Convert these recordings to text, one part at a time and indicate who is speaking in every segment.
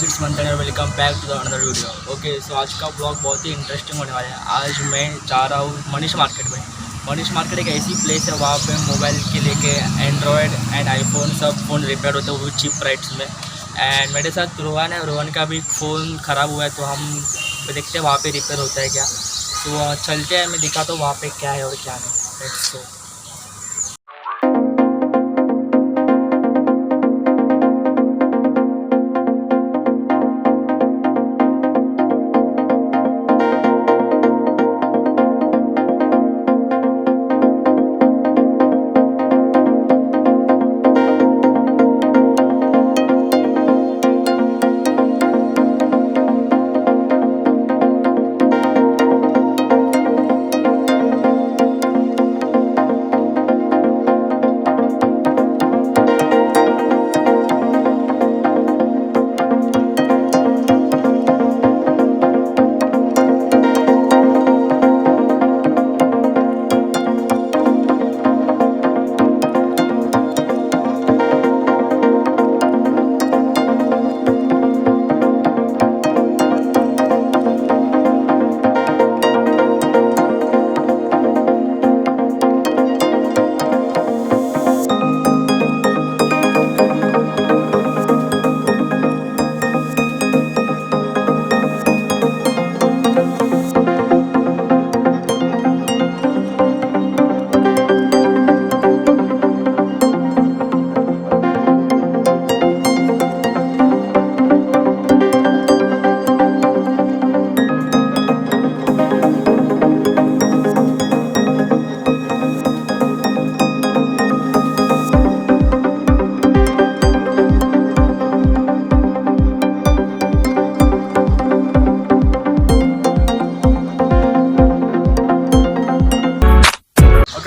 Speaker 1: Guys, it's Manthan और welcome back to the another video. Okay, so आज का blog बहुत ही इंटरेस्टिंग होने वाला है। आज मैं जा रहा हूँ मनीष मार्केट में। मनीष मार्केट एक ऐसी प्लेस है, वहाँ पे मोबाइल के लेके एंड्रॉयड एंड आईफोन सब फ़ोन रिपेयर होते हैं, वो चीप प्राइस में। एंड मेरे साथ रोहन है, रोहन का भी फ़ोन ख़राब हुआ है, तो हम देखते हैं वहाँ पे रिपेयर होता है क्या। तो चलते हैं, मैं दिखाता हूँ वहाँ पे क्या है और क्या नहीं। Let's go.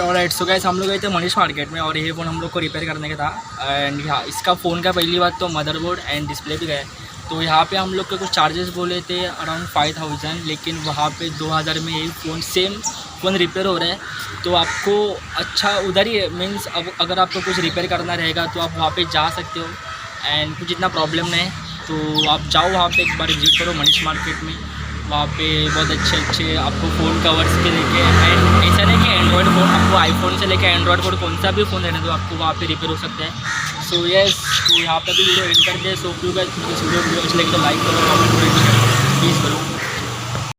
Speaker 1: Right, so guys, हम लोग गए थे मनीष मार्केट में और ये फ़ोन हम लोग को रिपेयर करने का था। एंड यहाँ इसका फ़ोन का पहली बात तो मदरबोर्ड एंड डिस्प्ले भी गए। तो यहाँ पे हम लोग के कुछ चार्जेस बोले थे अराउंड 5000, लेकिन वहाँ पे 2000 में यही फ़ोन सेम फ़ोन रिपेयर हो रहा है। तो आपको अच्छा उधर ही मीन्स अब अगर आपको कुछ रिपेयर करना रहेगा तो आप वहाँ पे जा सकते हो एंड कुछ इतना प्रॉब्लम नहीं है। तो आप जाओ वहाँ पे एक बार विजिट करो मनीष मार्केट में। वहाँ पे बहुत अच्छे आपको फ़ोन कवर्स के लेके एंड ऐसा नहीं कि एंड्रॉयड फ़ोन, आपको आईफोन से लेके एंड्रॉयड फ़ोन कौन सा भी फ़ोन रहने दो, आपको वहाँ पे रिपेयर हो सकता है। सो यस, तो यहाँ पे भी वीडियो एंड कर दे। सो क्यों इस वीडियो अच्छी लगी तो लाइक करो, कमेंट करो, प्लीज़ करो।